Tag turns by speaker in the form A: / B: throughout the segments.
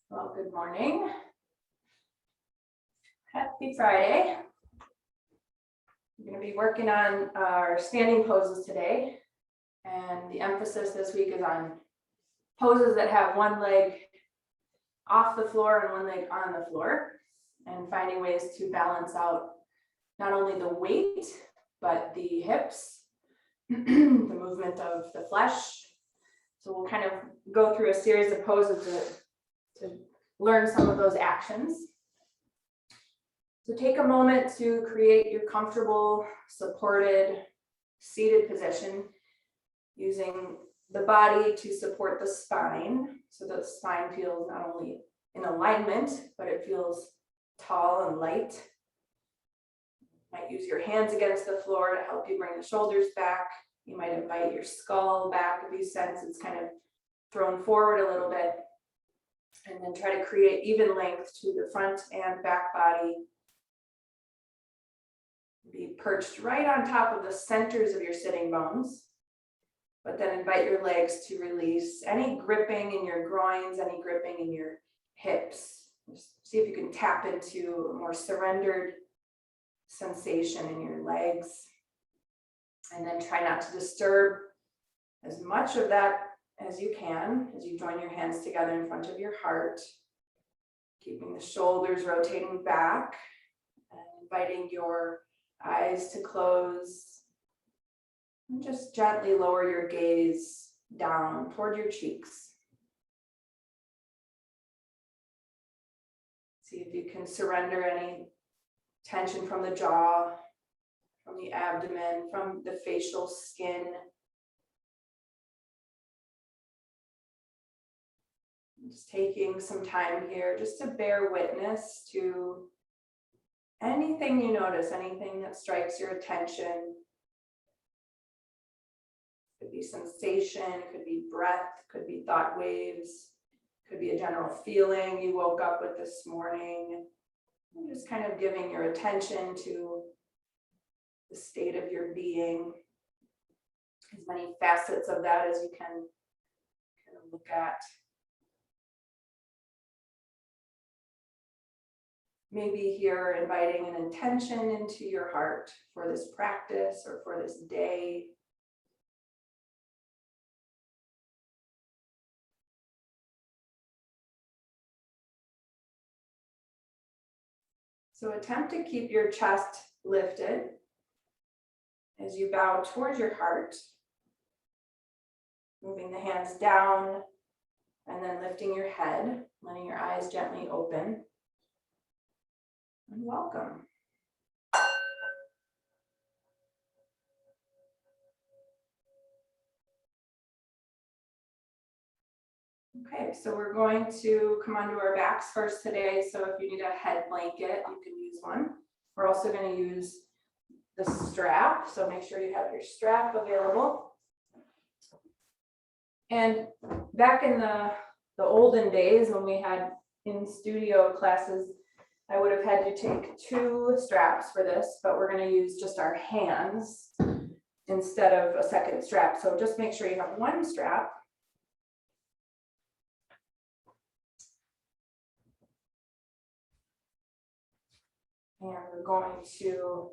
A: Well, good morning. Happy Friday. We're going to be working on our standing poses today. And the emphasis this week is on poses that have one leg off the floor and one leg on the floor, and finding ways to balance out not only the weight, but the hips, the movement of the flesh. So we'll kind of go through a series of poses to learn some of those actions. So take a moment to create your comfortable, supported, seated position, using the body to support the spine, so that the spine feels not only in alignment, but it feels tall and light. You might use your hands against the floor to help you bring the shoulders back. You might invite your skull back if you sense it's kind of thrown forward a little bit. And then try to create even length to the front and back body. Be perched right on top of the centers of your sitting bones. But then invite your legs to release any gripping in your groins, any gripping in your hips. Just see if you can tap into a more surrendered sensation in your legs. And then try not to disturb as much of that as you can, as you join your hands together in front of your heart, keeping the shoulders rotating back, and inviting your eyes to close, and just gently lower your gaze down toward your cheeks. See if you can surrender any tension from the jaw, from the abdomen, from the facial skin. Just taking some time here just to bear witness to anything you notice, anything that strikes your attention. Could be sensation, could be breath, could be thought waves, could be a general feeling you woke up with this morning. And just kind of giving your attention to the state of your being, as many facets of that as you can kind of look at. Maybe here inviting an intention into your heart for this practice or for this day. So attempt to keep your chest lifted as you bow towards your heart, moving the hands down and then lifting your head, letting your eyes gently open. And welcome. Okay, so we're going to come onto our backs first today. So if you need a head blanket, you can use one. We're also going to use the strap. So make sure you have your strap available. And back in the olden days when we had in studio classes, I would have had you take 2 straps for this, but we're going to use just our hands instead of a second strap. So just make sure you have 1 strap. And we're going to,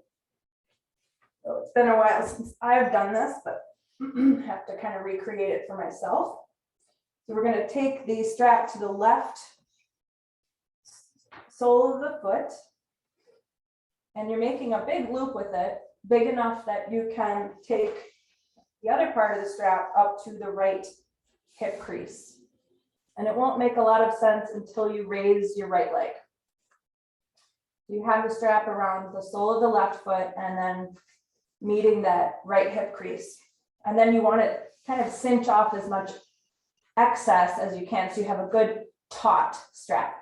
A: so it's been a while since I've done this, but have to kind of recreate it for myself. So we're going to take the strap to the left sole of the foot, and you're making a big loop with it, big enough that you can take the other part of the strap up to the right hip crease. And it won't make a lot of sense until you raise your right leg. You have the strap around the sole of the left foot and then meeting that right hip crease. And then you want to kind of cinch off as much excess as you can so you have a good taut strap.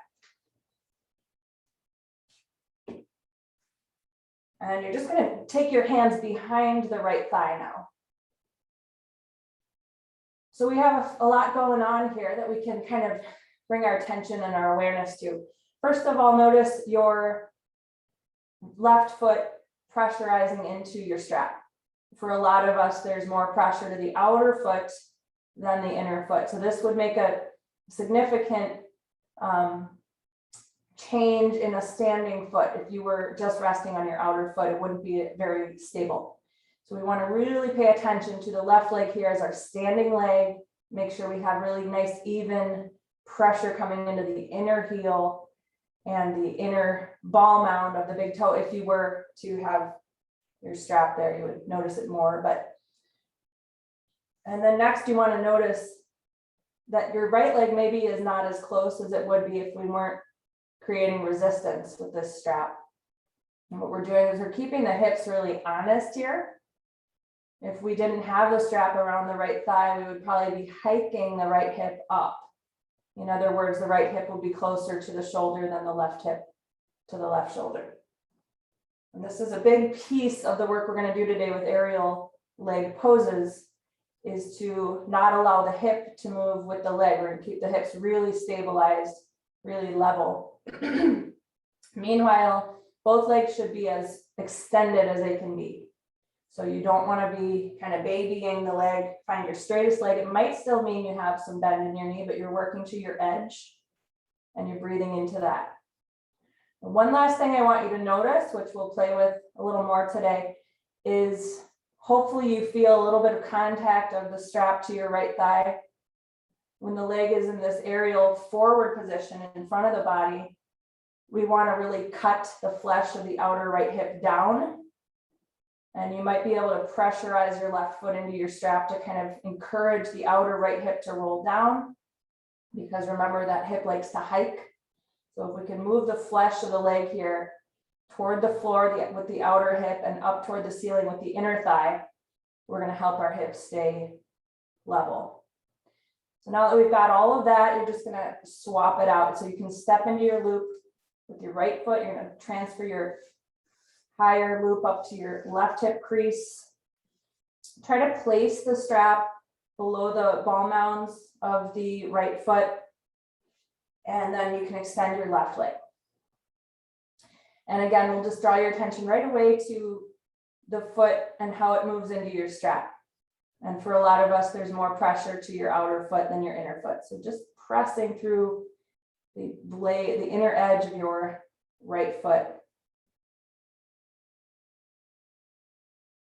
A: And you're just going to take your hands behind the right thigh now. So we have a lot going on here that we can kind of bring our attention and our awareness to. First of all, notice your left foot pressurizing into your strap. for a lot of us, there's more pressure to the outer foot than the inner foot. So this would make a significant change in a standing foot. If you were just resting on your outer foot, it wouldn't be very stable. So we want to really pay attention to the left leg here as our standing leg. Make sure we have really nice, even pressure coming into the inner heel and the inner ball mound of the big toe. If you were to have your strap there, you would notice it more. And then next, you want to notice that your right leg maybe is not as close as it would be if we weren't creating resistance with this strap. And what we're doing is we're keeping the hips really honest here. If we didn't have the strap around the right thigh, we would probably be hiking the right hip up. In other words, the right hip will be closer to the shoulder than the left hip to the left shoulder. And this is a big piece of the work we're going to do today with aerial leg poses, is to not allow the hip to move with the leg. We're going to keep the hips really stabilized, really level. Meanwhile, both legs should be as extended as they can be. So you don't want to be kind of babying the leg. Find your straightest leg. It might still mean you have some bend in your knee, but you're working to your edge and you're breathing into that. And one last thing I want you to notice, which we'll play with a little more today, is hopefully you feel a little bit of contact of the strap to your right thigh. When the leg is in this aerial forward position in front of the body, we want to really cut the flesh of the outer right hip down. And you might be able to pressurize your left foot into your strap to kind of encourage the outer right hip to roll down, because remember that hip likes to hike. So if we can move the flesh of the leg here toward the floor with the outer hip and up toward the ceiling with the inner thigh, we're going to help our hips stay level. So now that we've got all of that, you're just going to swap it out. So you can step into your loop with your right foot. You're going to transfer your higher loop up to your left hip crease. Try to place the strap below the ball mounds of the right foot, and then you can extend your left leg. And again, we'll just draw your attention right away to the foot and how it moves into your strap. And for a lot of us, there's more pressure to your outer foot than your inner foot. So just pressing through the blade, the inner edge of your right foot.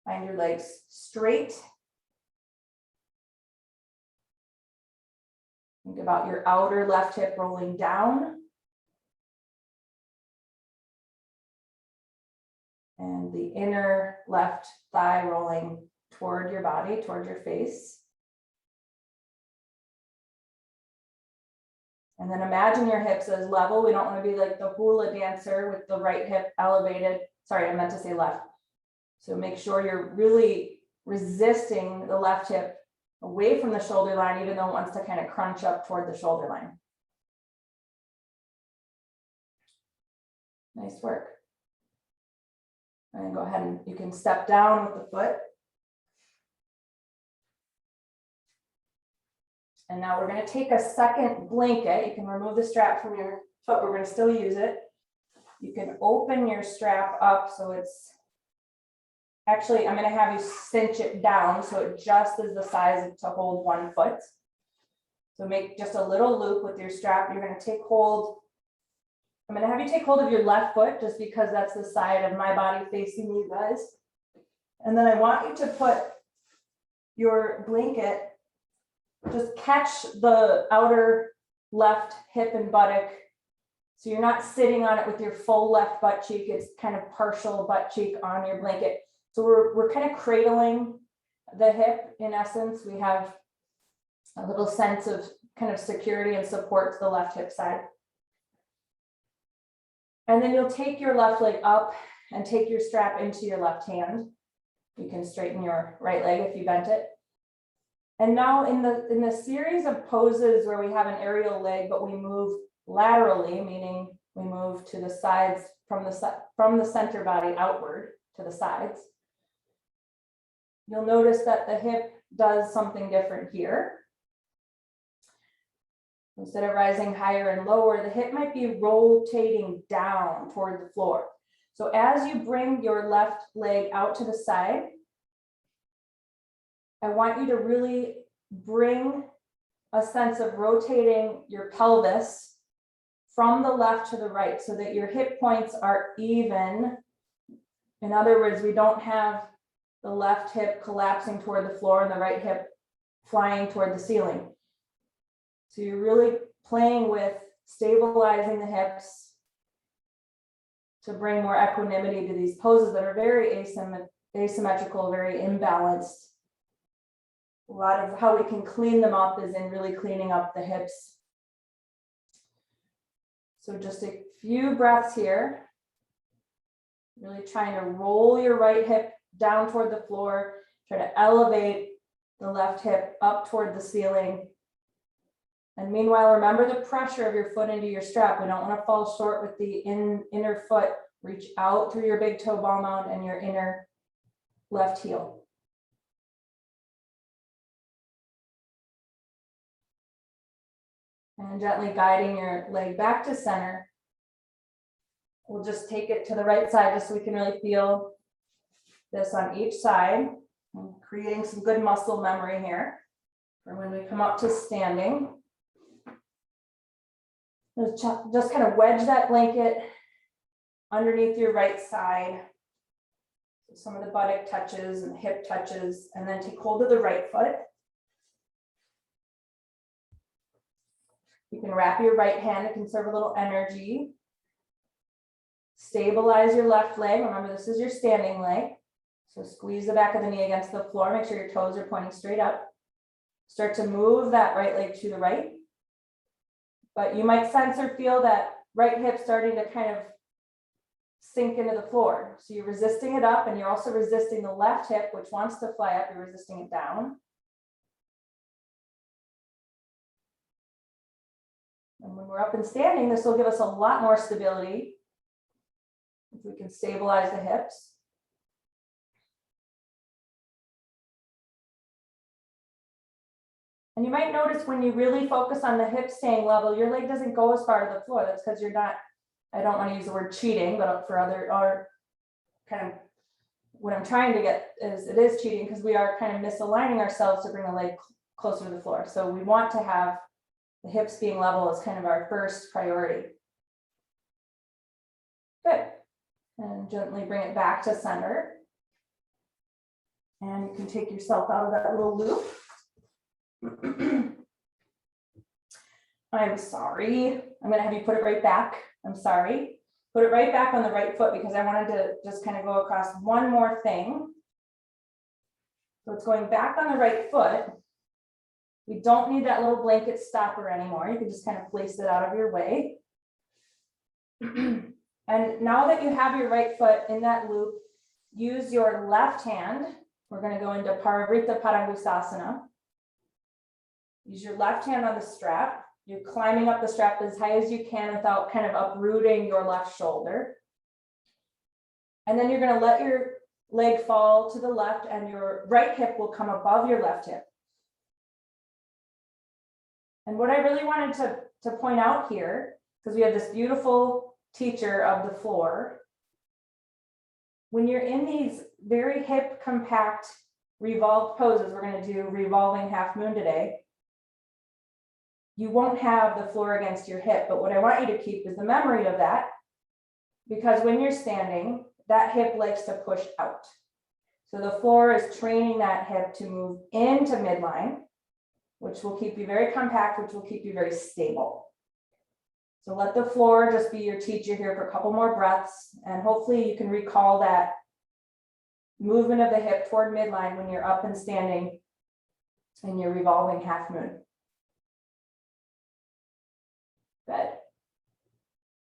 A: Find your legs straight. Think about your outer left hip rolling down. And the inner left thigh rolling toward your body, toward your face. And then imagine your hips as level. We don't want to be like the hula dancer with the right hip elevated. Sorry, I meant to say left. So make sure you're really resisting the left hip away from the shoulder line, even though it wants to kind of crunch up toward the shoulder line. Nice work. And go ahead and you can step down with the foot. And now we're going to take a second blanket. You can remove the strap from your foot. We're going to still use it. You can open your strap up so it's actually, I'm going to have you cinch it down so it just is the size to hold one foot. So make just a little loop with your strap. You're going to take hold. I'm going to have you take hold of your left foot just because that's the side of my body facing you guys. And then I want you to put your blanket, just catch the outer left hip and buttock. So you're not sitting on it with your full left butt cheek. It's kind of partial butt cheek on your blanket. So we're kind of cradling the hip in essence. We have a little sense of kind of security and support to the left hip side. And then you'll take your left leg up and take your strap into your left hand. You can straighten your right leg if you bent it. And now in the series of poses where we have an aerial leg, but we move laterally, meaning we move to the sides from the center body outward to the sides. You'll notice that the hip does something different here. Instead of rising higher and lower, the hip might be rotating down toward the floor. So as you bring your left leg out to the side, I want you to really bring a sense of rotating your pelvis from the left to the right so that your hip points are even. In other words, we don't have the left hip collapsing toward the floor and the right hip flying toward the ceiling. So you're really playing with stabilizing the hips to bring more equanimity to these poses that are very asymmetrical, very imbalanced. A lot of how we can clean them up is in really cleaning up the hips. So just a few breaths here. Really trying to roll your right hip down toward the floor. Try to elevate the left hip up toward the ceiling. And meanwhile, remember the pressure of your foot into your strap. We don't want to fall short with the inner foot. Reach out through your big toe ball mound and your inner left heel. And gently guiding your leg back to center. We'll just take it to the right side just so we can really feel this on each side. And creating some good muscle memory here for when we come up to standing. Just kind of wedge that blanket underneath your right side. So some of the buttock touches and hip touches, and then take hold of the right foot. You can wrap your right hand to conserve a little energy. Stabilize your left leg. Remember, this is your standing leg. So squeeze the back of the knee against the floor. Make sure your toes are pointing straight up. Start to move that right leg to the right. But you might sense or feel that right hip starting to kind of sink into the floor. So you're resisting it up, and you're also resisting the left hip, which wants to fly up. You're resisting it down. And when we're up and standing, this will give us a lot more stability if we can stabilize the hips. And you might notice when you really focus on the hip staying level, your leg doesn't go as far to the floor. That's because you're not, I don't want to use the word cheating, but for other, or kind of what I'm trying to get is it is cheating because we are kind of misaligning ourselves to bring the leg closer to the floor. So we want to have the hips being level as kind of our first priority. Good. And gently bring it back to center. And you can take yourself out of that little loop. I'm sorry. I'm going to have you put it right back. I'm sorry. Put it right back on the right foot because I wanted to just kind of go across one more thing. So it's going back on the right foot. We don't need that little blanket stopper anymore. You can just kind of place it out of your way. And now that you have your right foot in that loop, use your left hand. We're going to go into Parivrtta Padangusthasana. Use your left hand on the strap. You're climbing up the strap as high as you can without kind of uprooting your left shoulder. And then you're going to let your leg fall to the left and your right hip will come above your left hip. And what I really wanted to point out here, because we have this beautiful teacher of the floor, when you're in these very hip compact revolved poses, we're going to do revolving half moon today, you won't have the floor against your hip. But what I want you to keep is the memory of that, because when you're standing, that hip likes to push out. So the floor is training that hip to move into midline, which will keep you very compact, which will keep you very stable. So let the floor just be your teacher here for a couple more breaths, and hopefully you can recall that movement of the hip toward midline when you're up and standing in your revolving half moon. Good.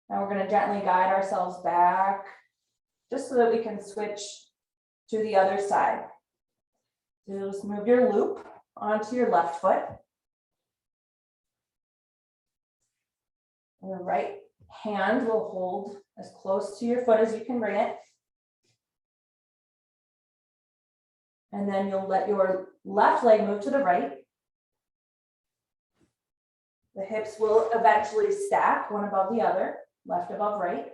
A: Now we're going to gently guide ourselves back just so that we can switch to the other side. So you'll just move your loop onto your left foot. Your right hand will hold as close to your foot as you can bring it. And then you'll let your left leg move to the right. The hips will eventually stack one above the other, left above right.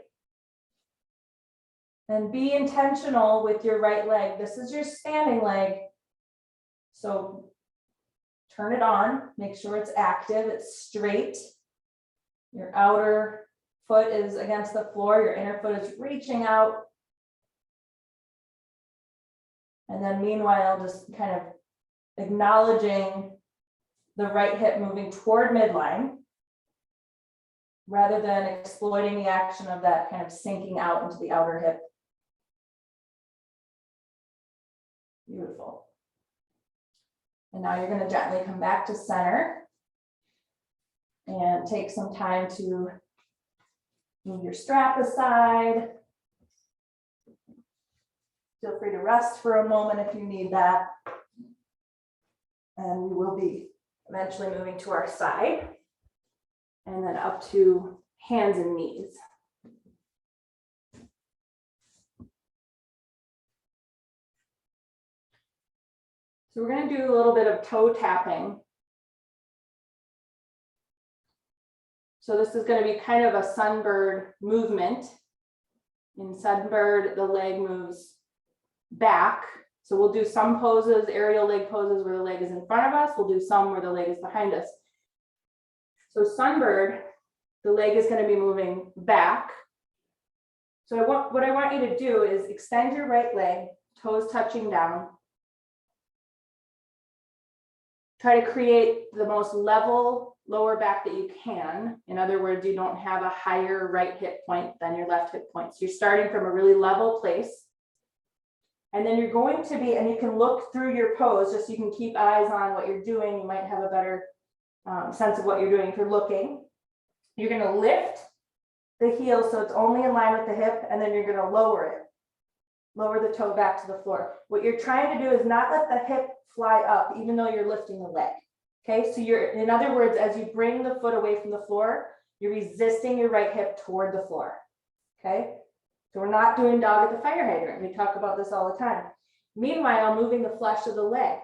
A: And be intentional with your right leg. This is your standing leg. So turn it on, make sure it's active, it's straight. Your outer foot is against the floor, your inner foot is reaching out. And then meanwhile, just kind of acknowledging the right hip moving toward midline, rather than exploiting the action of that kind of sinking out into the outer hip. Beautiful. And now you're going to gently come back to center and take some time to move your strap aside. Feel free to rest for a moment if you need that. And we will be eventually moving to our side and then up to hands and knees. So we're going to do a little bit of toe tapping. So this is going to be kind of a sunbird movement. In sunbird, the leg moves back. So we'll do some poses, aerial leg poses where the leg is in front of us. We'll do some where the leg is behind us. So sunbird, the leg is going to be moving back. So what I want you to do is extend your right leg, toes touching down. Try to create the most level lower back that you can. In other words, you don't have a higher right hip point than your left hip point. So you're starting from a really level place. And then you're going to be, and you can look through your pose just so you can keep eyes on what you're doing. You might have a better sense of what you're doing if you're looking. You're going to lift the heel so it's only in line with the hip, and then you're going to lower it. Lower the toe back to the floor. What you're trying to do is not let the hip fly up, even though you're lifting the leg. Okay, so you're, in other words, as you bring the foot away from the floor, you're resisting your right hip toward the floor. Okay, so we're not doing dog at the fire hydrant. We talk about this all the time. Meanwhile, moving the flesh of the leg.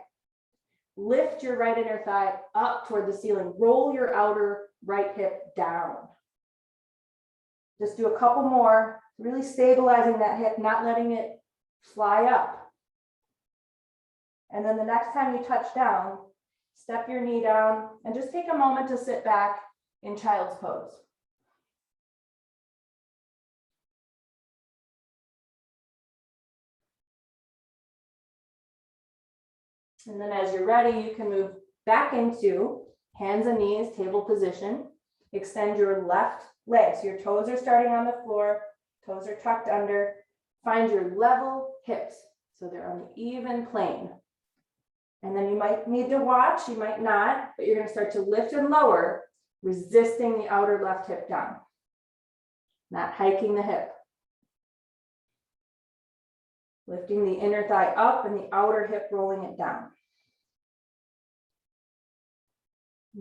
A: Lift your right inner thigh up toward the ceiling. Roll your outer right hip down. Just do a couple more, really stabilizing that hip, not letting it fly up. And then the next time you touch down, step your knee down and just take a moment to sit back in child's pose. And then as you're ready, you can move back into hands and knees, table position. Extend your left leg. So your toes are starting on the floor, toes are tucked under. Find your level hips so they're on the even plane. And then you might need to watch, you might not, but you're going to start to lift and lower, resisting the outer left hip down, not hiking the hip. Lifting the inner thigh up and the outer hip rolling it down.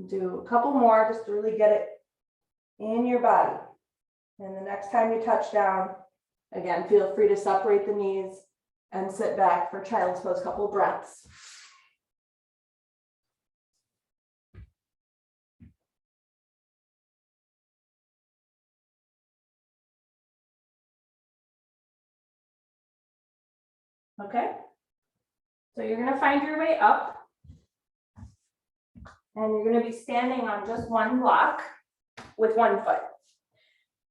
A: Do a couple more just to really get it in your body. And the next time you touch down, again, feel free to separate the knees and sit back for child's pose, couple breaths. Okay, so you're going to find your way up, and you're going to be standing on just one block with one foot.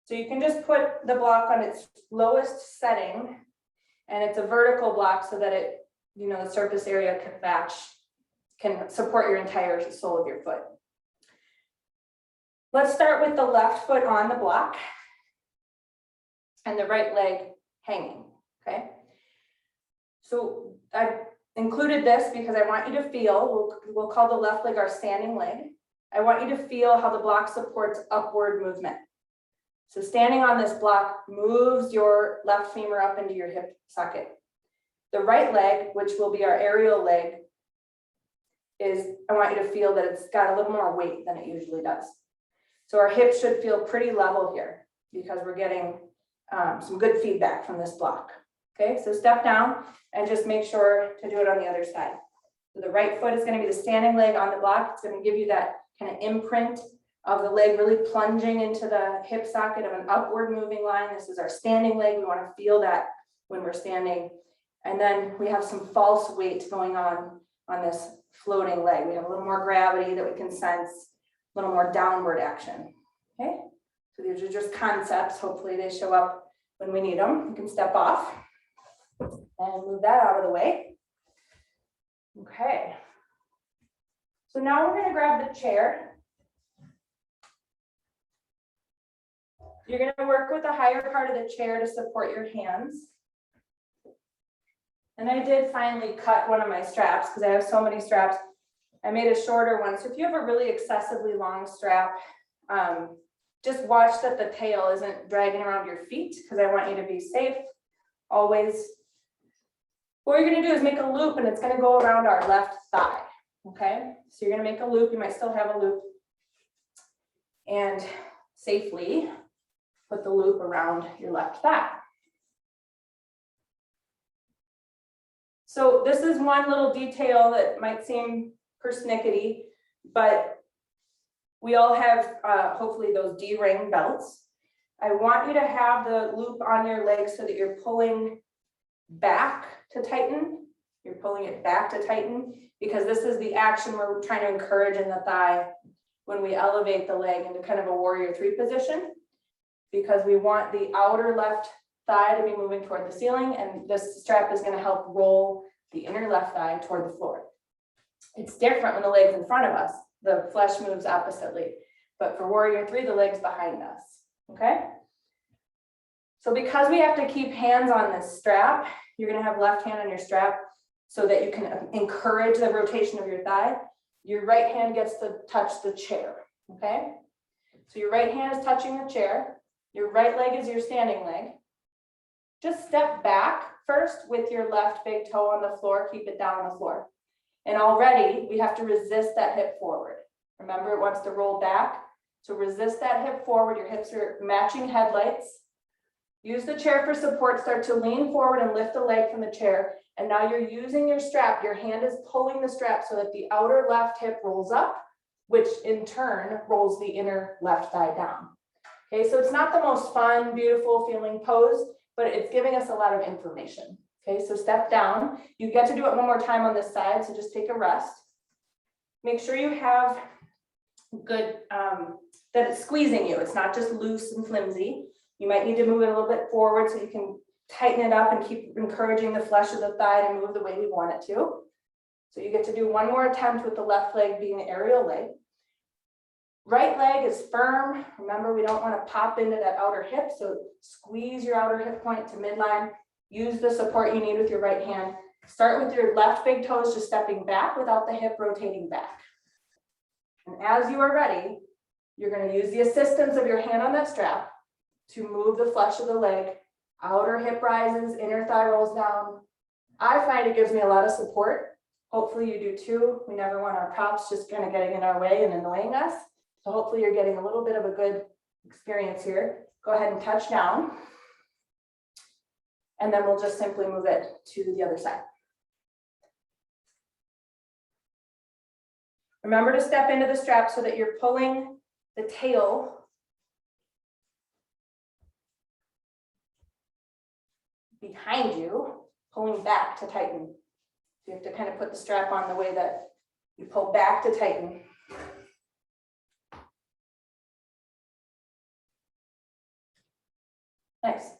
A: So you can just put the block on its lowest setting, and it's a vertical block so that it, the surface area can support your entire sole of your foot. Let's start with the left foot on the block and the right leg hanging, okay? So I've included this because I want you to feel, we'll call the left leg our standing leg. I want you to feel how the block supports upward movement. So standing on this block moves your left femur up into your hip socket. The right leg, which will be our aerial leg, I want you to feel that it's got a little more weight than it usually does. So our hips should feel pretty level here because we're getting some good feedback from this block. Okay, so step down and just make sure to do it on the other side. So the right foot is going to be the standing leg on the block. It's going to give you that kind of imprint of the leg really plunging into the hip socket of an upward moving line. This is our standing leg. We want to feel that when we're standing. And then we have some false weight going on on this floating leg. We have a little more gravity that we can sense, a little more downward action, okay? So these are just concepts. Hopefully they show up when we need them. You can step off and move that out of the way. Okay. So now we're gonna grab the chair. You're gonna work with the higher part of the chair to support your hands. And I did finally cut one of my straps because I have so many straps. I made a shorter one. So if you have a really excessively long strap, just watch that the tail isn't dragging around your feet because I want you to be safe always. What you're gonna do is make a loop and it's gonna go around our left thigh, okay? So you're gonna make a loop, you might still have a loop, and safely put the loop around your left thigh. So this is one little detail that might seem persnickety, but we all have hopefully those D-ring belts. I want you to have the loop on your leg so that you're pulling back to tighten. You're pulling it back to tighten because this is the action we're trying to encourage in the thigh when we elevate the leg into kind of a warrior 3 position, because we want the outer left thigh to be moving toward the ceiling, and this strap is going to help roll the inner left thigh toward the floor. It's different when the leg's in front of us. The flesh moves oppositely, but for warrior 3, the leg's behind us, okay? So because we have to keep hands on this strap, you're going to have left hand on your strap so that you can encourage the rotation of your thigh. Your right hand gets to touch the chair, okay? So your right hand is touching the chair. Your right leg is your standing leg. Just step back first with your left big toe on the floor, keep it down on the floor. And already we have to resist that hip forward. Remember, it wants to roll back. So resist that hip forward. Your hips are matching headlights. Use the chair for support. Start to lean forward and lift the leg from the chair. And now you're using your strap. Your hand is pulling the strap so that the outer left hip rolls up, which in turn rolls the inner left thigh down. Okay, so it's not the most fun, beautiful feeling pose, but it's giving us a lot of information. Okay, so step down. You get to do it one more time on this side, so just take a rest. Make sure you have good, that it's squeezing you. It's not just loose and flimsy. You might need to move it a little bit forward so you can tighten it up and keep encouraging the flesh of the thigh to move the way we want it to. So you get to do one more attempt with the left leg being the aerial leg. Right leg is firm. Remember, we don't want to pop into that outer hip, so squeeze your outer hip point to midline. Use the support you need with your right hand. Start with your left big toes just stepping back without the hip rotating back. And as you are ready, you're going to use the assistance of your hand on that strap to move the flesh of the leg. Outer hip rises, inner thigh rolls down. I find it gives me a lot of support. Hopefully you do too. We never want our props just kind of getting in our way and annoying us. So hopefully you're getting a little bit of a good experience here. Go ahead and touch down. And then we'll just simply move it to the other side. Remember to step into the strap so that you're pulling the tail behind you, pulling back to tighten. You have to kind of put the strap on the way that you pull back to tighten. Nice.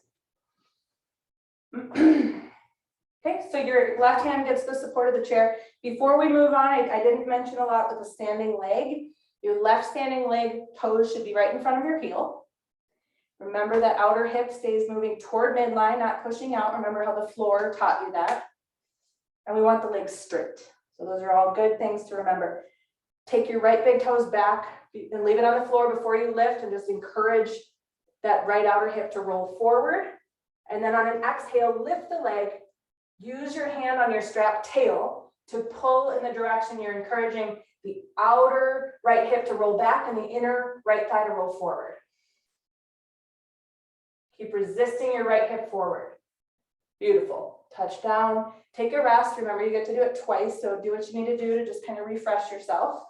A: Okay, so your left hand gets the support of the chair. Before we move on, I didn't mention a lot with the standing leg. Your left standing leg toes should be right in front of your heel. Remember that outer hip stays moving toward midline, not pushing out. Remember how the floor taught you that. And we want the legs straight. So those are all good things to remember. Take your right big toes back and leave it on the floor before you lift, and just encourage that right outer hip to roll forward. And then on an exhale, lift the leg. Use your hand on your strap tail to pull in the direction you're encouraging the outer right hip to roll back and the inner right thigh to roll forward. Keep resisting your right hip forward. Beautiful. Touch down. Take a rest. Remember, you get to do it twice, so do what you need to do to just kind of refresh yourself.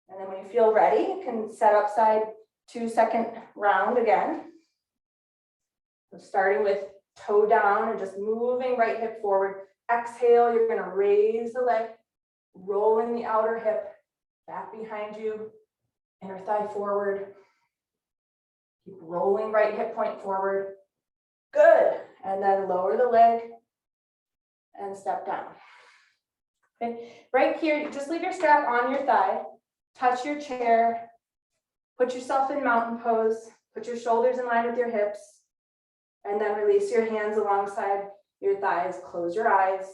A: And then when you feel ready, you can set up side 2 second round again. So starting with toe down and just moving right hip forward. Exhale, you're gonna raise the leg, rolling the outer hip back behind you, inner thigh forward. Keep rolling right hip point forward. Good. And then lower the leg and step down. Okay. Right here, you just leave your strap on your thigh, touch your chair, put yourself in mountain pose, put your shoulders in line with your hips, and then release your hands alongside your thighs. Close your eyes.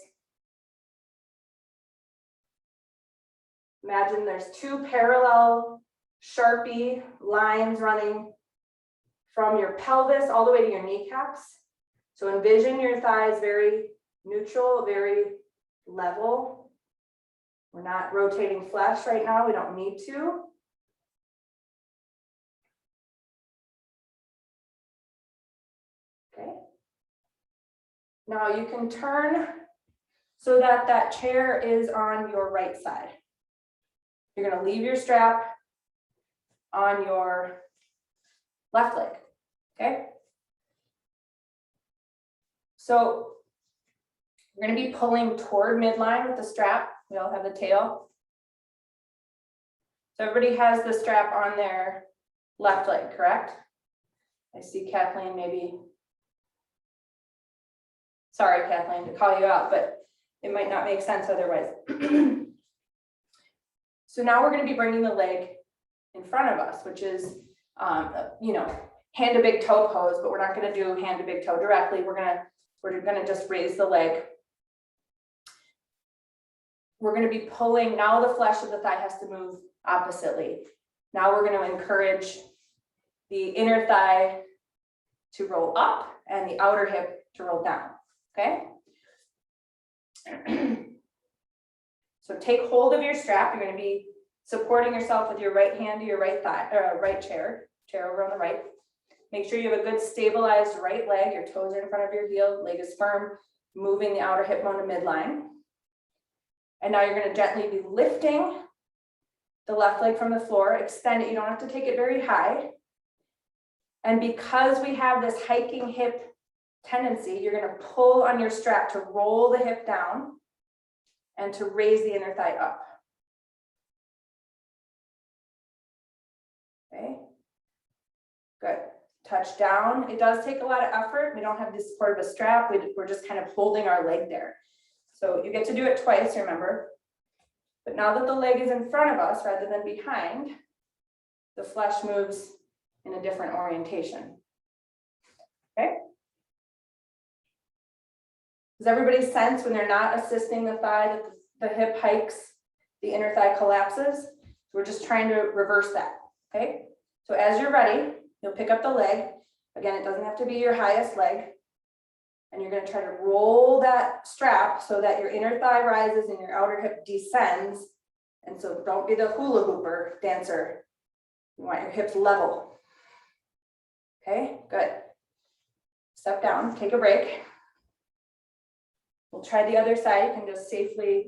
A: Imagine there's two parallel Sharpie lines running from your pelvis all the way to your kneecaps. So envision your thighs very neutral, very level. We're not rotating flesh right now. We don't need to. Okay. Now you can turn so that that chair is on your right side. You're going to leave your strap on your left leg. Okay. So we're going to be pulling toward midline with the strap. We all have the tail. So everybody has the strap on their left leg, correct? I see Kathleen maybe. Sorry, Kathleen, to call you out, but it might not make sense otherwise. So now we're going to be bringing the leg in front of us, which is, hand to big toe pose, but we're not going to do hand to big toe directly. We're going to just raise the leg. We're going to be pulling, now the flesh of the thigh has to move oppositely. Now we're going to encourage the inner thigh to roll up and the outer hip to roll down, okay? So take hold of your strap. You're going to be supporting yourself with your right hand to your right thigh, right chair over on the right. Make sure you have a good stabilized right leg. Your toes are in front of your heel, leg is firm, moving the outer hip bone to midline. And now you're going to gently be lifting the left leg from the floor, extend it. You don't have to take it very high. And because we have this hiking hip tendency, you're going to pull on your strap to roll the hip down and to raise the inner thigh up. Okay, good. Touch down. It does take a lot of effort. We don't have the support of a strap. We're just kind of holding our leg there. So you get to do it twice, remember. But now that the leg is in front of us rather than behind, the flesh moves in a different orientation. Okay? Does everybody sense when they're not assisting the thigh that the hip hikes, the inner thigh collapses? So we're just trying to reverse that, okay? So as you're ready, you'll pick up the leg. Again, it doesn't have to be your highest leg. And you're going to try to roll that strap so that your inner thigh rises and your outer hip descends. And so don't be the hula hooper dancer. You want your hips level. Okay, good. Step down, take a break. We'll try the other side. You can just safely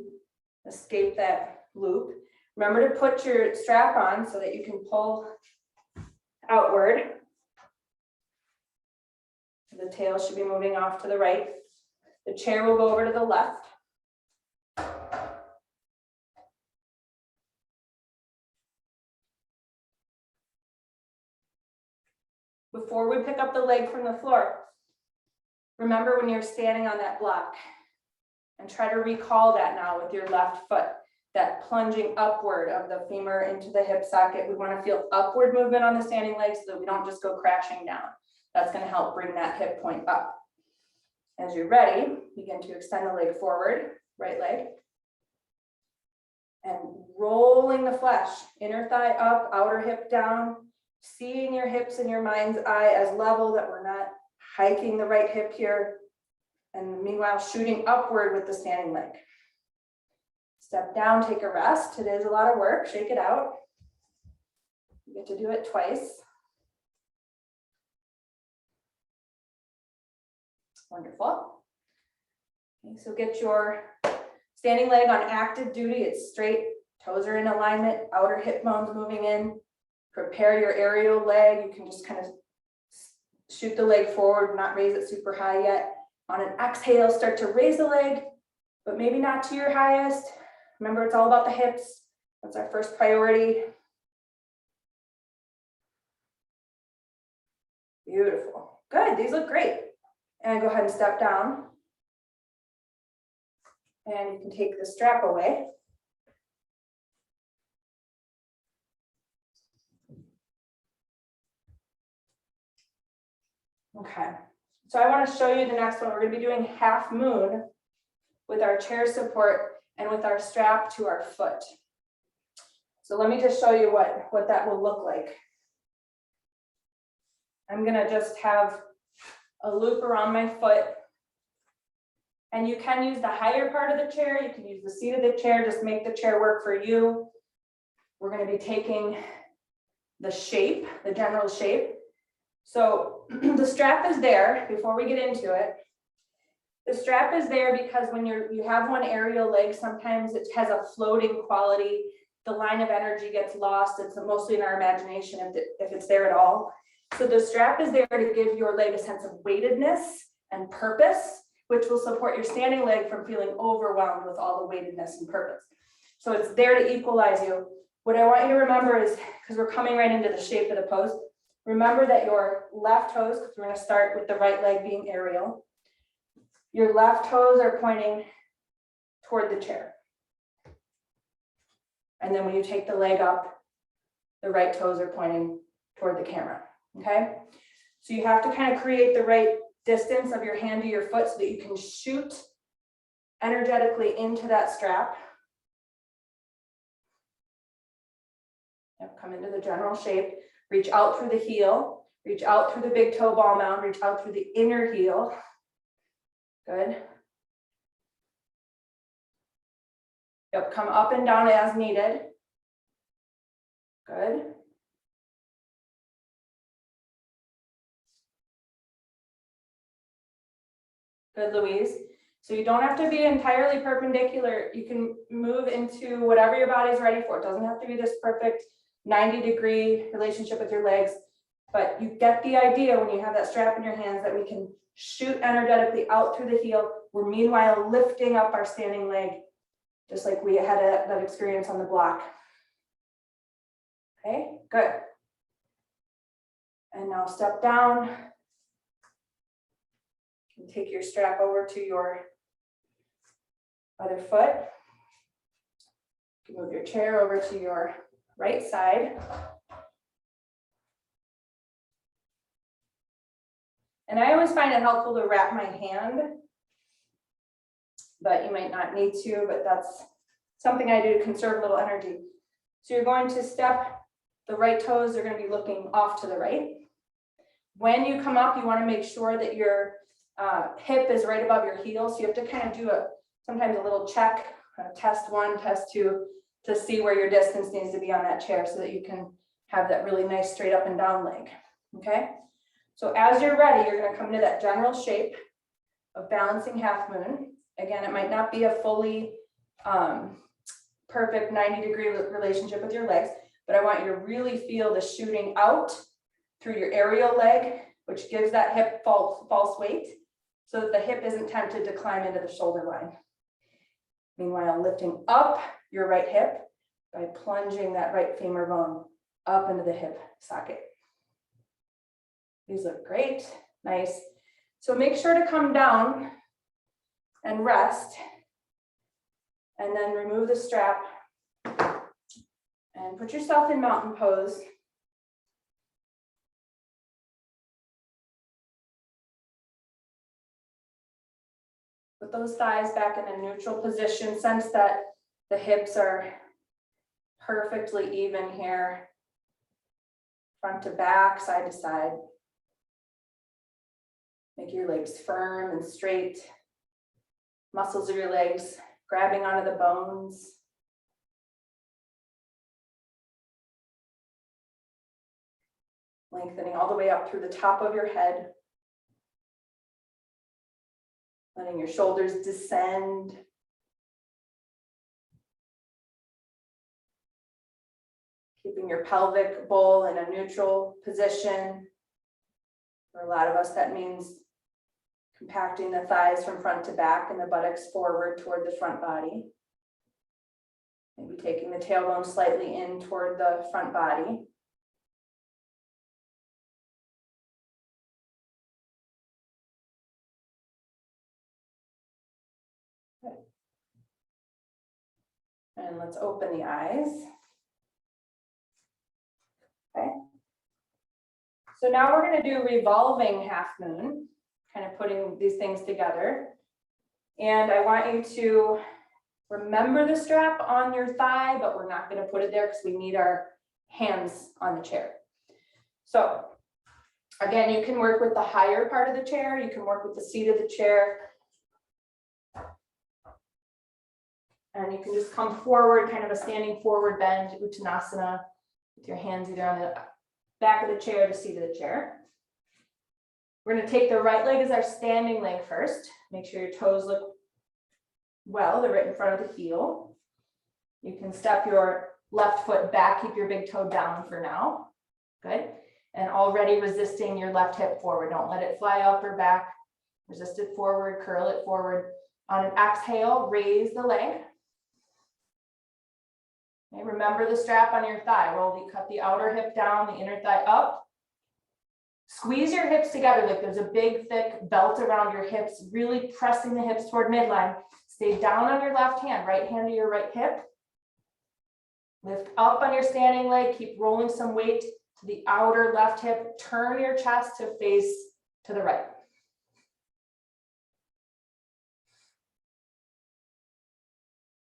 A: escape that loop. Remember to put your strap on so that you can pull outward. The tail should be moving off to the right. The chair will go over to the left. Before we pick up the leg from the floor, remember when you're standing on that block, and try to recall that now with your left foot, that plunging upward of the femur into the hip socket. We want to feel upward movement on the standing leg so that we don't just go crashing down. That's going to help bring that hip point up. As you're ready, begin to extend the leg forward, right leg, and rolling the flesh, inner thigh up, outer hip down, seeing your hips in your mind's eye as level, that we're not hiking the right hip here, and meanwhile shooting upward with the standing leg. Step down, take a rest. It is a lot of work, shake it out. You get to do it twice. Wonderful. Okay, so get your standing leg on active duty. It's straight, toes are in alignment, outer hip bones moving in. Prepare your aerial leg. You can just kind of shoot the leg forward, not raise it super high yet. On an exhale, start to raise the leg, but maybe not to your highest. Remember, it's all about the hips. That's our first priority. Beautiful. Good, these look great. And go ahead and step down. And you can take the strap away. Okay, so I want to show you the next one. We're going to be doing half moon with our chair support and with our strap to our foot. So let me just show you what that will look like. I'm going to just have a loop around my foot. And you can use the higher part of the chair. You can use the seat of the chair. Just make the chair work for you. We're going to be taking the shape, the general shape. So the strap is there before we get into it. The strap is there because when you have one aerial leg, sometimes it has a floating quality. The line of energy gets lost. It's mostly in our imagination if it's there at all. So the strap is there to give your leg a sense of weightedness and purpose, which will support your standing leg from feeling overwhelmed with all the weightedness and purpose. So it's there to equalize you. What I want you to remember is, because we're coming right into the shape of the pose, remember that your left toes, because we're going to start with the right leg being aerial, your left toes are pointing toward the chair. And then when you take the leg up, the right toes are pointing toward the camera, okay? So you have to kind of create the right distance of your hand to your foot so that you can shoot energetically into that strap. Yep, come into the general shape, reach out through the heel, reach out through the big toe ball mound, reach out through the inner heel. Good. Yep, come up and down as needed. Good. Good, Louise. So you don't have to be entirely perpendicular. You can move into whatever your body's ready for. It doesn't have to be this perfect 90-degree relationship with your legs, but you get the idea when you have that strap in your hands that we can shoot energetically out through the heel. We're meanwhile lifting up our standing leg, just like we had that experience on the block. Okay, good. And now step down. And take your strap over to your other foot. You can move your chair over to your right side. And I always find it helpful to wrap my hand, but you might not need to, but that's something I do to conserve a little energy. So you're going to step, the right toes are going to be looking off to the right. When you come up, you want to make sure that your hip is right above your heel. So you have to kind of do sometimes a little check, test 1, test 2, to see where your distance needs to be on that chair so that you can have that really nice straight up and down leg, okay? So as you're ready, you're going to come into that general shape of balancing half moon. Again, it might not be a fully perfect 90-degree relationship with your legs, but I want you to really feel the shooting out through your aerial leg, which gives that hip false weight so that the hip isn't tempted to climb into the shoulder line. Meanwhile, lifting up your right hip by plunging that right femur bone up into the hip socket. These look great, nice. So make sure to come down and rest, and then remove the strap and put yourself in mountain pose. Put those thighs back in a neutral position. Sense that the hips are perfectly even here, front to back, side to side. Make your legs firm and straight. Muscles of your legs grabbing onto the bones. Lengthening all the way up through the top of your head. Letting your shoulders descend. Keeping your pelvic bowl in a neutral position. For a lot of us, that means compacting the thighs from front to back and the buttocks forward toward the front body. Maybe taking the tailbone slightly in toward the front body. Good. And let's open the eyes. Okay. So now we're going to do revolving half moon, kind of putting these things together. And I want you to remember the strap on your thigh, but we're not going to put it there because we need our hands on the chair. So again, you can work with the higher part of the chair. You can work with the seat of the chair. And you can just come forward, kind of a standing forward bend, Uttanasana, with your hands either on the back of the chair or the seat of the chair. We're going to take the right leg as our standing leg first. Make sure your toes look well, they're right in front of the heel. You can step your left foot back, keep your big toe down for now. Good. And already resisting your left hip forward. Don't let it fly up or back. Resist it forward, curl it forward. On an exhale, raise the leg. Okay, remember the strap on your thigh. Cut the outer hip down, the inner thigh up. Squeeze your hips together like there's a big, thick belt around your hips, really pressing the hips toward midline. Stay down on your left hand, right hand to your right hip. Lift up on your standing leg, keep rolling some weight to the outer left hip. Turn your chest to face to the right.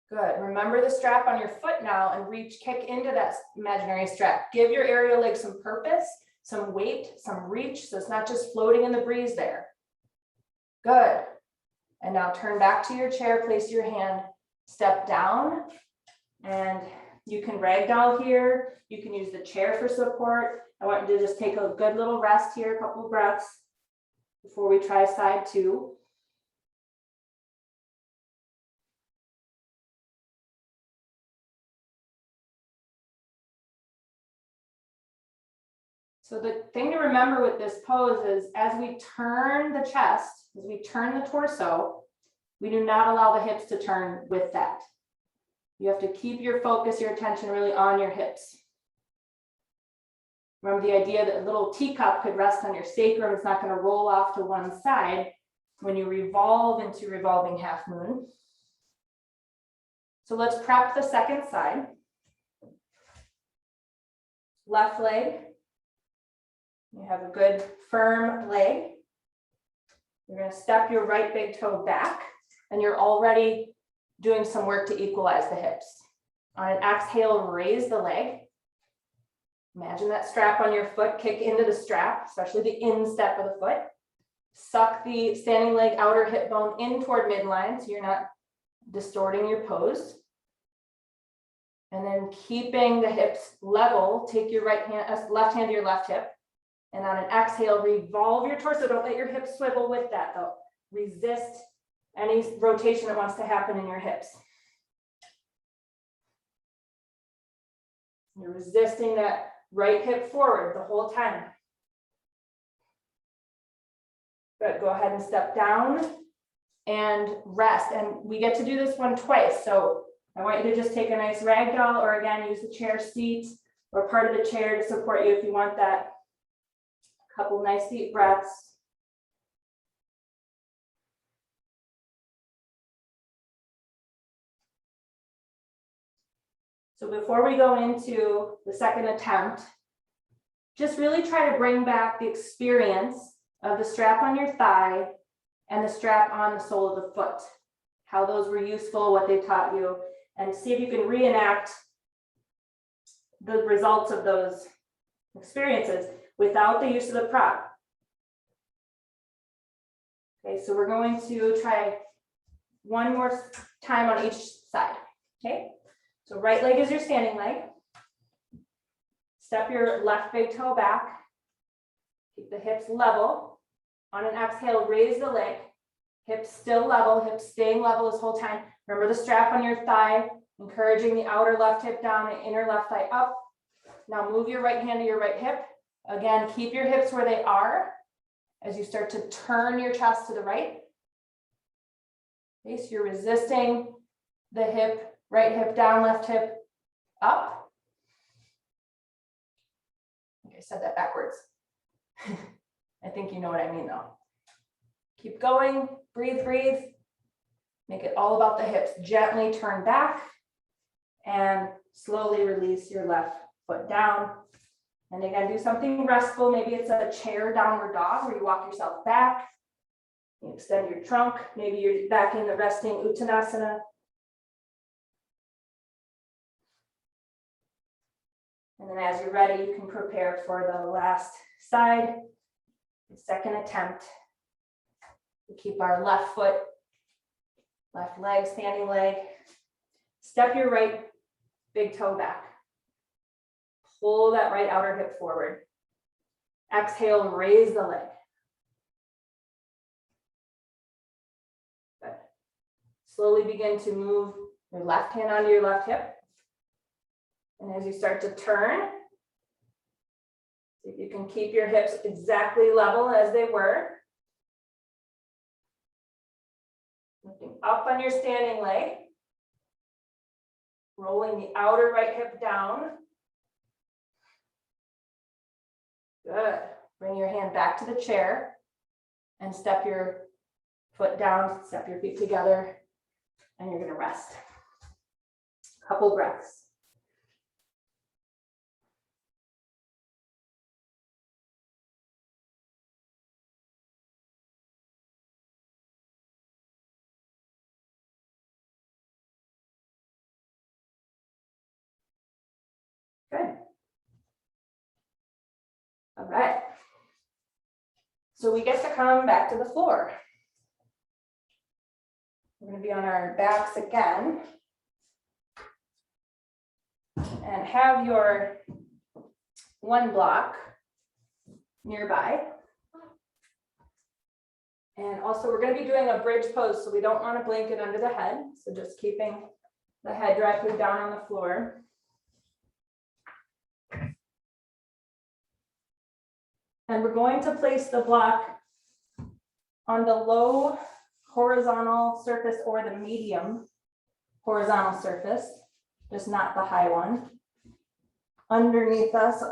A: Good. Remember the strap on your foot now and reach, kick into that imaginary strap. Give your aerial leg some purpose, some weight, some reach, so it's not just floating in the breeze there. Good. And now turn back to your chair, place your hand, step down, and you can ragdoll here. You can use the chair for support. I want you to just take a good little rest here, a couple of breaths before we try side two. So the thing to remember with this pose is as we turn the chest, as we turn the torso, we do not allow the hips to turn with that. You have to keep your focus, your attention really on your hips. Remember the idea that a little teacup could rest on your sacrum. It's not going to roll off to one side when you revolve into revolving half moon. So let's prep the second side. Left leg. You have a good firm leg. You're going to step your right big toe back, and you're already doing some work to equalize the hips. On an exhale, raise the leg. Imagine that strap on your foot, kick into the strap, especially the instep of the foot. Suck the standing leg outer hip bone in toward midline so you're not distorting your pose. And then keeping the hips level, take your left hand to your left hip. And on an exhale, revolve your torso. Don't let your hips swivel with that though. Resist any rotation that wants to happen in your hips. You're resisting that right hip forward the whole time. Good, go ahead and step down and rest. And we get to do this one twice. So I want you to just take a nice ragdoll, or again, use the chair seat or part of the chair to support you if you want that. Couple nice deep breaths. So before we go into the second attempt, just really try to bring back the experience of the strap on your thigh and the strap on the sole of the foot, how those were useful, what they taught you, and see if you can reenact the results of those experiences without the use of the prop. Okay, so we're going to try one more time on each side. Okay, so right leg is your standing leg. Step your left big toe back. Keep the hips level. On an exhale, raise the leg. Hips still level, hips staying level this whole time. Remember the strap on your thigh, encouraging the outer left hip down, the inner left thigh up. Now move your right hand to your right hip. Again, keep your hips where they are. as you start to turn your chest to the right. Okay, so you're resisting the hip, right hip down, left hip up. Okay, I said that backwards. I think you know what I mean though. Keep going, breathe, breathe. Make it all about the hips. Gently turn back and slowly release your left foot down. And again, do something restful. Maybe it's a chair downward dog where you walk yourself back. You extend your trunk. Maybe you're back in the resting Uttanasana. And then as you're ready, you can prepare for the last side, the second attempt. We keep our left foot, left leg, standing leg. Step your right big toe back. Pull that right outer hip forward. Exhale, raise the leg. Good. Slowly begin to move your left hand onto your left hip. And as you start to turn, see if you can keep your hips exactly level as they were. Lifting up on your standing leg. Rolling the outer right hip down. Good. Bring your hand back to the chair and step your foot down, step your feet together, and you're going to rest. Couple breaths. Good. All right. So we get to come back to the floor. We're going to be on our backs again. And have your one block nearby. And also we're going to be doing a bridge pose, so we don't want a blanket under the head. So just keeping the head directly down on the floor. And we're going to place the block on the low horizontal surface or the medium horizontal surface, just not the high one, underneath us.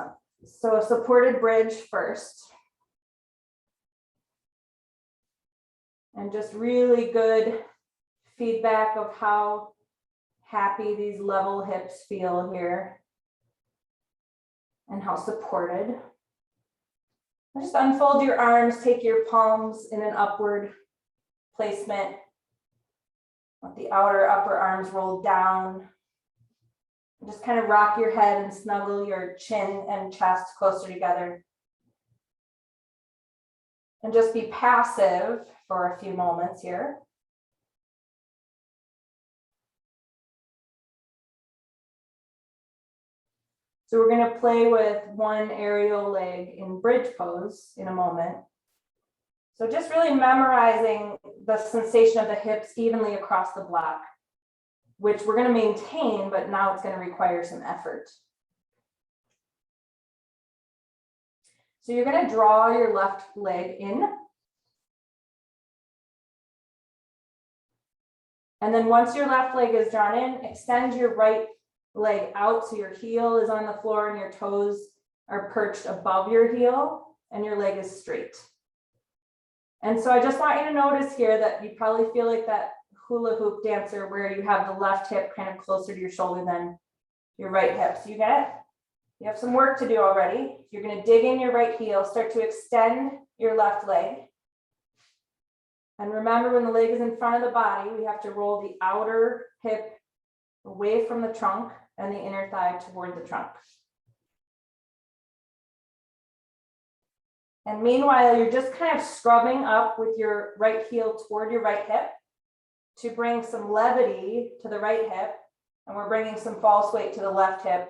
A: So a supported bridge first. And just really good feedback of how happy these level hips feel here and how supported. Just unfold your arms, take your palms in an upward placement. Let the outer upper arms roll down. Just kind of rock your head and snuggle your chin and chest closer together. And just be passive for a few moments here. So we're going to play with one aerial leg in bridge pose in a moment. So just really memorizing the sensation of the hips evenly across the block, which we're going to maintain, but now it's going to require some effort. So you're going to draw your left leg in. And then once your left leg is drawn in, extend your right leg out so your heel is on the floor and your toes are perched above your heel and your leg is straight. And so I just want you to notice here that you probably feel like that hula hoop dancer where you have the left hip kind of closer to your shoulder than your right hip. So you get it? You have some work to do already. You're going to dig in your right heel, start to extend your left leg. And remember, when the leg is in front of the body, we have to roll the outer hip away from the trunk and the inner thigh toward the trunk. And meanwhile, you're just kind of scrubbing up with your right heel toward your right hip to bring some levity to the right hip. And we're bringing some false weight to the left hip.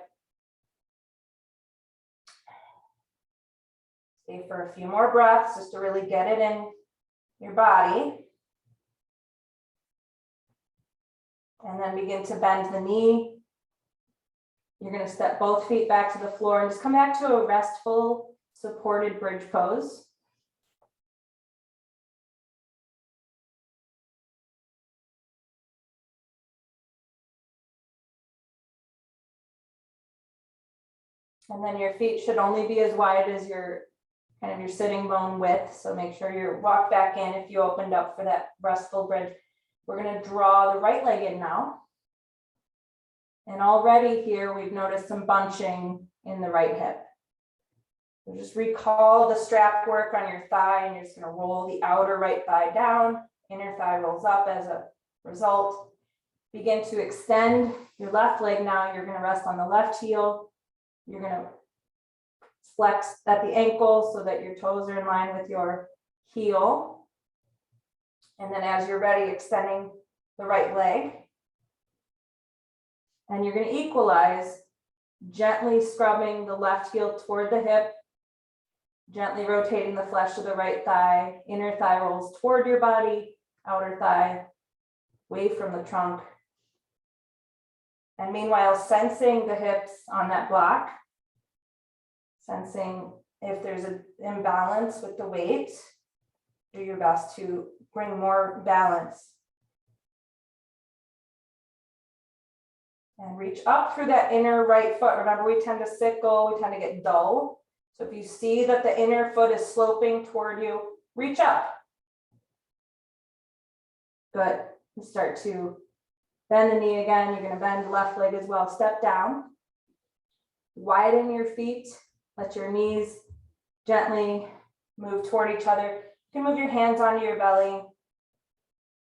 A: Stay for a few more breaths just to really get it in your body. And then begin to bend the knee. You're going to step both feet back to the floor and just come back to a restful, supported bridge pose. And then your feet should only be as wide as your kind of your sitting bone width. So make sure you walk back in if you opened up for that restful bridge. We're going to draw the right leg in now. And already here we've noticed some bunching in the right hip. So just recall the strap work on your thigh, and you're just going to roll the outer right thigh down. Inner thigh rolls up as a result. Begin to extend your left leg now. You're going to rest on the left heel. You're going to flex at the ankle so that your toes are in line with your heel. And then as you're ready, extending the right leg. And you're going to equalize, gently scrubbing the left heel toward the hip, gently rotating the flesh of the right thigh. Inner thigh rolls toward your body, outer thigh away from the trunk. And meanwhile, sensing the hips on that block, sensing if there's an imbalance with the weight, do your best to bring more balance. And reach up through that inner right foot. Remember, we tend to sickle, we tend to get dull. So if you see that the inner foot is sloping toward you, reach up. Good. And start to bend the knee again. You're going to bend the left leg as well. Step down. Widen your feet. Let your knees gently move toward each other. You can move your hands onto your belly.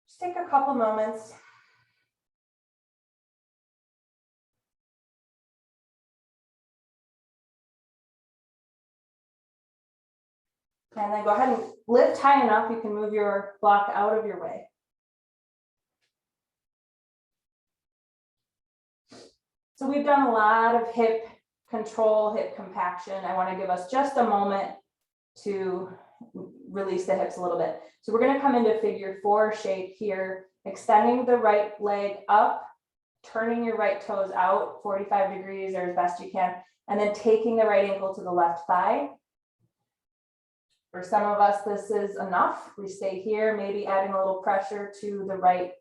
A: Just take a couple moments. And then go ahead and lift high enough, you can move your block out of your way. So we've done a lot of hip control, hip compaction. I want to give us just a moment to release the hips a little bit. So we're going to come into figure 4 shape here, extending the right leg up, turning your right toes out 45 degrees or as best you can, and then taking the right ankle to the left thigh. For some of us, this is enough. We stay here, maybe adding a little pressure to the right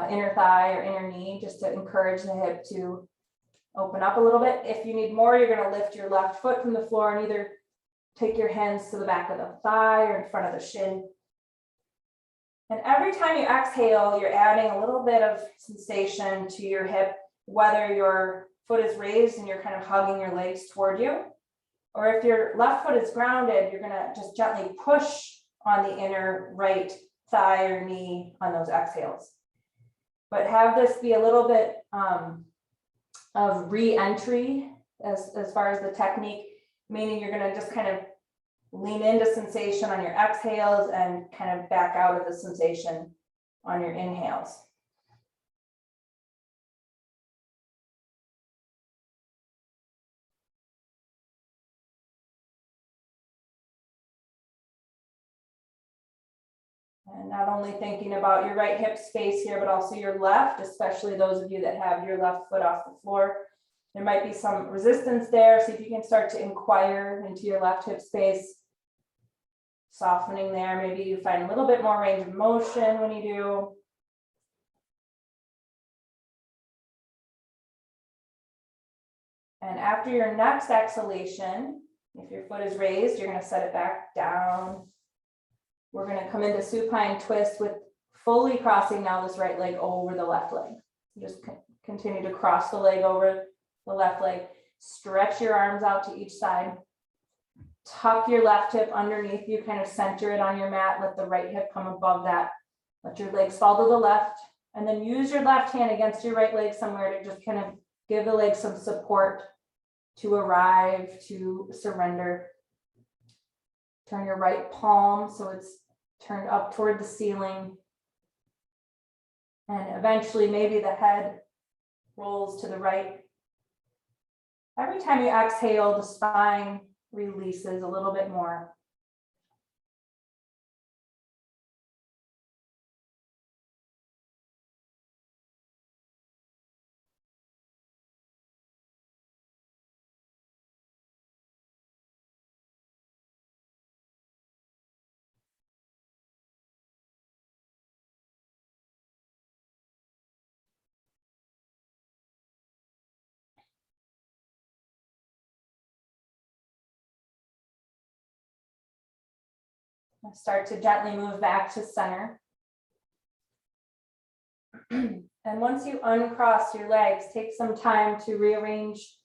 A: inner thigh or inner knee, just to encourage the hip to open up a little bit. If you need more, you're going to lift your left foot from the floor and either take your hands to the back of the thigh or in front of the shin. And every time you exhale, you're adding a little bit of sensation to your hip, whether your foot is raised and you're kind of hugging your legs toward you, or if your left foot is grounded, you're going to just gently push on the inner right thigh or knee on those exhales. But have this be a little bit of re-entry as far as the technique, meaning you're going to just kind of lean into sensation on your exhales and kind of back out of the sensation on your inhales. And not only thinking about your right hip space here, but also your left, especially those of you that have your left foot off the floor. There might be some resistance there. See if you can start to inquire into your left hip space. Softening there. Maybe you find a little bit more range of motion when you do. And after your next exhalation, if your foot is raised, you're going to set it back down. We're going to come into supine twist with fully crossing now this right leg over the left leg. Just continue to cross the leg over the left leg. Stretch your arms out to each side. Tuck your left hip underneath you, kind of center it on your mat. Let the right hip come above that. Let your legs fall to the left. And then use your left hand against your right leg somewhere to just kind of give the leg some support to arrive, to surrender. Turn your right palm so it's turned up toward the ceiling. And eventually maybe the head rolls to the right. Every time you exhale, the spine releases a little bit more. Start to gently move back to center. And once you uncross your legs, take some time to rearrange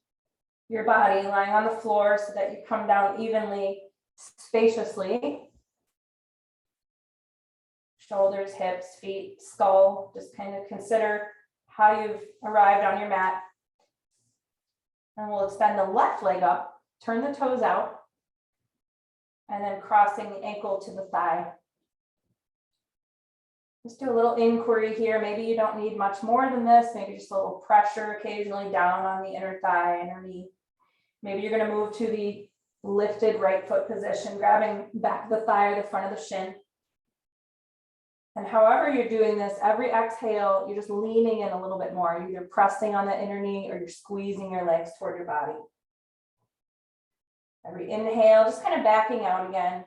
A: your body lying on the floor so that you come down evenly, spaciously. Shoulders, hips, feet, skull. Just kind of consider how you've arrived on your mat. And we'll extend the left leg up, turn the toes out, and then crossing the ankle to the thigh. Just do a little inquiry here. Maybe you don't need much more than this. Maybe just a little pressure occasionally down on the inner thigh, inner knee. Maybe you're going to move to the lifted right foot position, grabbing back the thigh or the front of the shin. And however you're doing this, every exhale, you're just leaning in a little bit more. You're either pressing on the inner knee or you're squeezing your legs toward your body. Every inhale, just kind of backing out again.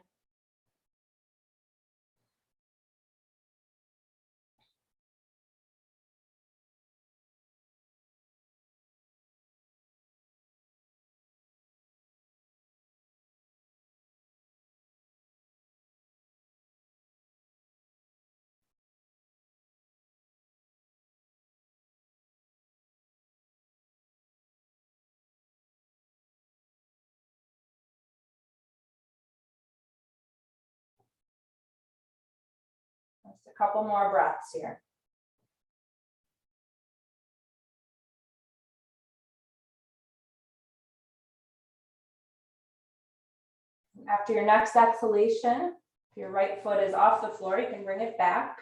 A: Just a couple more breaths here. After your next exhalation, if your right foot is off the floor, you can bring it back.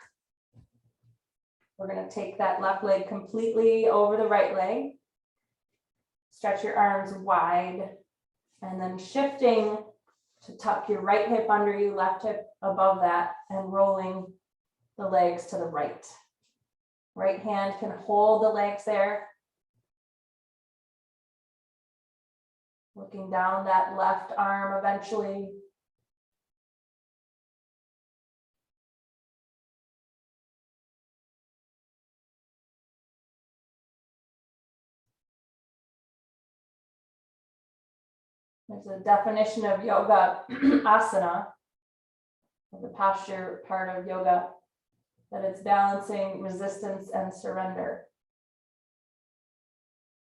A: We're going to take that left leg completely over the right leg. Stretch your arms wide, and then shifting to tuck your right hip under you, left hip above that, and rolling the legs to the right. Right hand can hold the legs there. Looking down that left arm eventually. There's a definition of yoga asana, the posture part of yoga, that it's balancing resistance and surrender.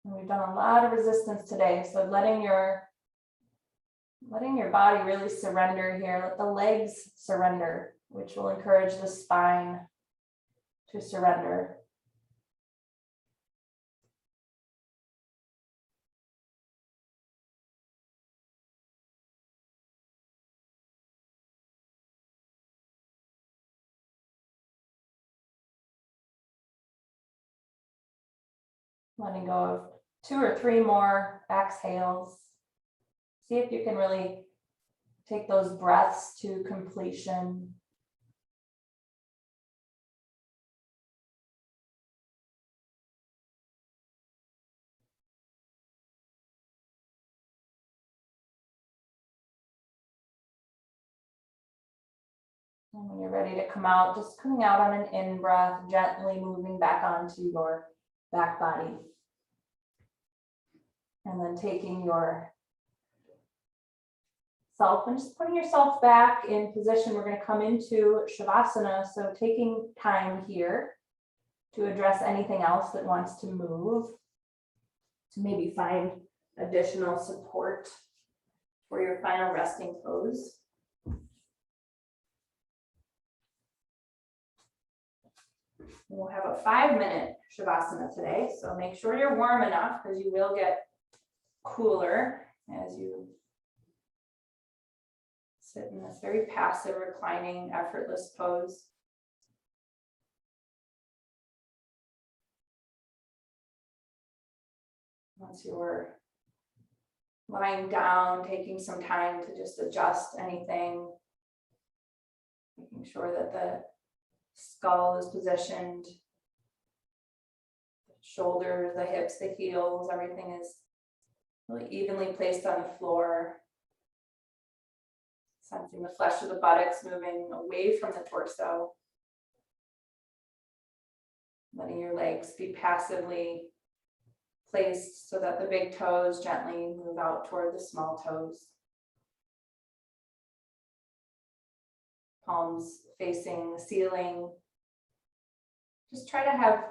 A: And we've done a lot of resistance today, so letting your body really surrender here. Let the legs surrender, which will encourage the spine to surrender. Letting go of 2 or 3 more exhales. See if you can really take those breaths to completion. And when you're ready to come out, just coming out on an in breath, gently moving back onto your back body. And then taking your self and just putting yourself back in position. We're going to come into Shavasana. So taking time here to address anything else that wants to move, to maybe find additional support for your final resting pose. We'll have a 5-minute Shavasana today, so make sure you're warm enough because you will get cooler as you sit in this very passive, reclining, effortless pose. Once you're lying down, taking some time to just adjust anything, making sure that the skull is positioned, the shoulders, the hips, the heels, everything is really evenly placed on the floor. Sensing the flesh of the buttocks moving away from the torso. Letting your legs be passively placed so that the big toes gently move out toward the small toes. palms facing the ceiling. Just try to have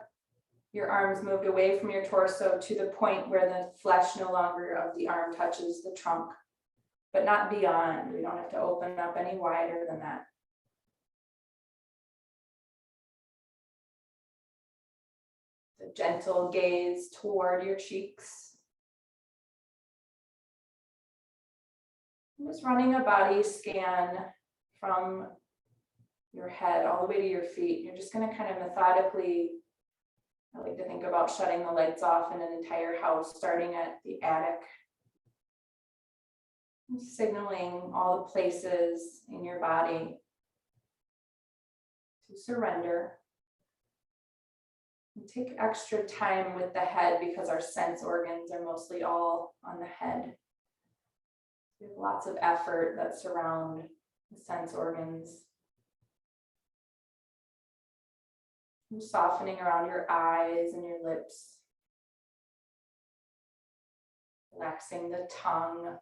A: your arms moved away from your torso to the point where the flesh no longer of the arm touches the trunk, but not beyond. We don't have to open up any wider than that. The gentle gaze toward your cheeks. Just running a body scan from your head all the way to your feet. You're just going to kind of methodically, I like to think about shutting the lights off in an entire house, starting at the attic, signaling all the places in your body to surrender. And take extra time with the head because our sense organs are mostly all on the head. We have lots of effort that surround the sense organs. And softening around your eyes and your lips. Relaxing the tongue.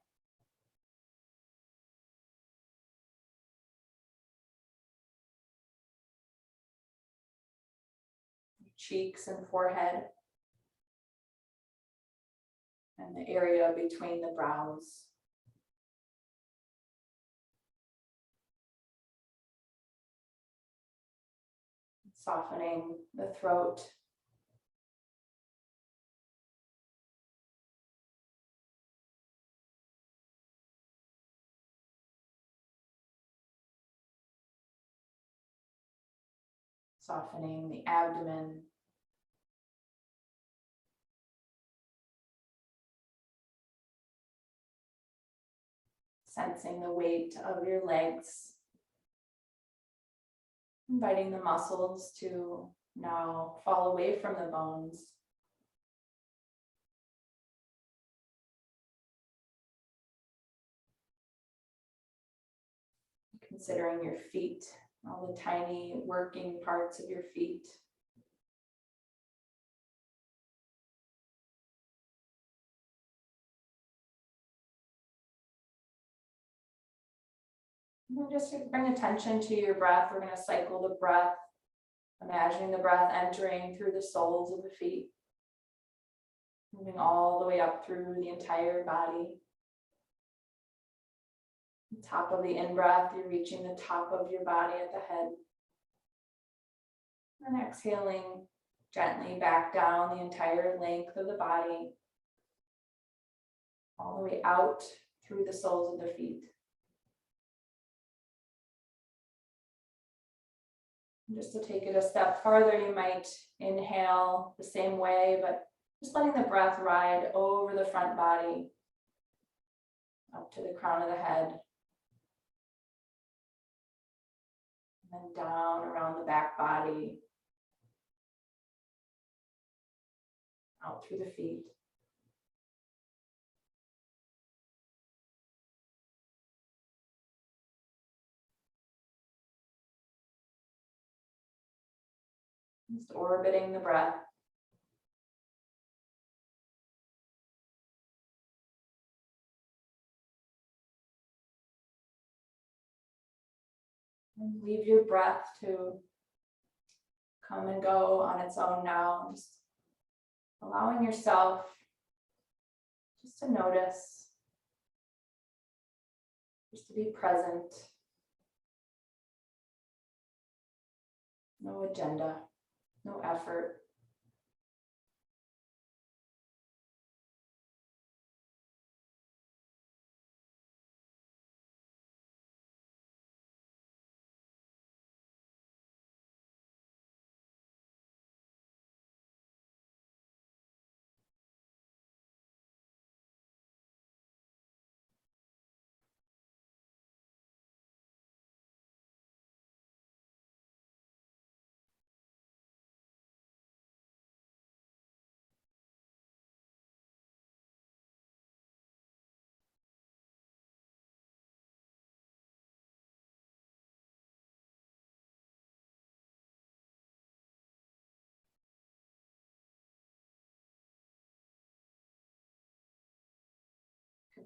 A: Cheeks and forehead. And the area between the brows. Softening the throat. Softening the abdomen. Sensing the weight of your legs. Inviting the muscles to now fall away from the bones. Considering your feet, all the tiny working parts of your feet. And just bring attention to your breath. We're going to cycle the breath, imagining the breath entering through the soles of the feet, moving all the way up through the entire body. Top of the in-breath, you're reaching the top of your body at the head. And exhaling gently back down the entire length of the body, all the way out through the soles of the feet. And just to take it a step farther, you might inhale the same way, but just letting the breath ride over the front body, up to the crown of the head, and then down around the back body, out through the feet. Just orbiting the breath. And leave your breath to come and go on its own now. Just allowing yourself just to notice, just to be present. No agenda, no effort.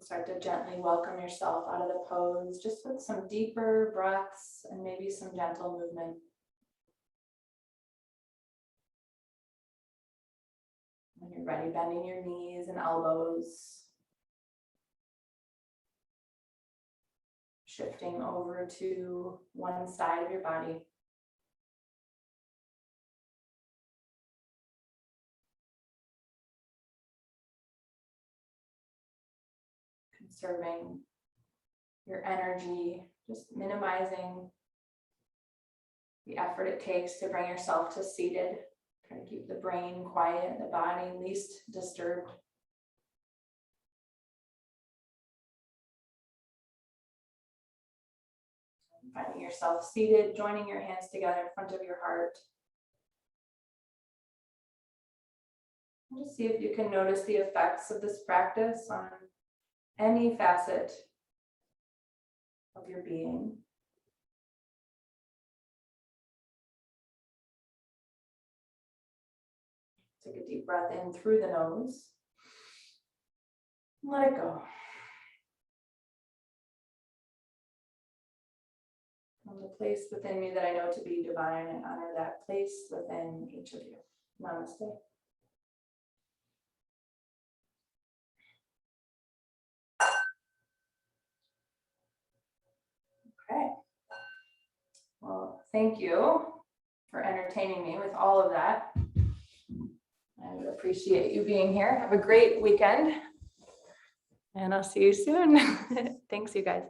A: Start to gently welcome yourself out of the pose, just with some deeper breaths and maybe some gentle movement. When you're ready, bending your knees and elbows. Shifting over to one side of your body. Conserving your energy, just minimizing the effort it takes to bring yourself to seated. Try to keep the brain quiet, the body least disturbed. Finding yourself seated, joining your hands together in front of your heart. And just see if you can notice the effects of this practice on any facet of your being. Take a deep breath in through the nose. Let it go. From the place within me that I know to be divine, and honor that place within each of you. Namaste. Okay. Well, thank you for entertaining me with all of that. I would appreciate you being here. Have a great weekend. And I'll see you soon. Thanks, you guys.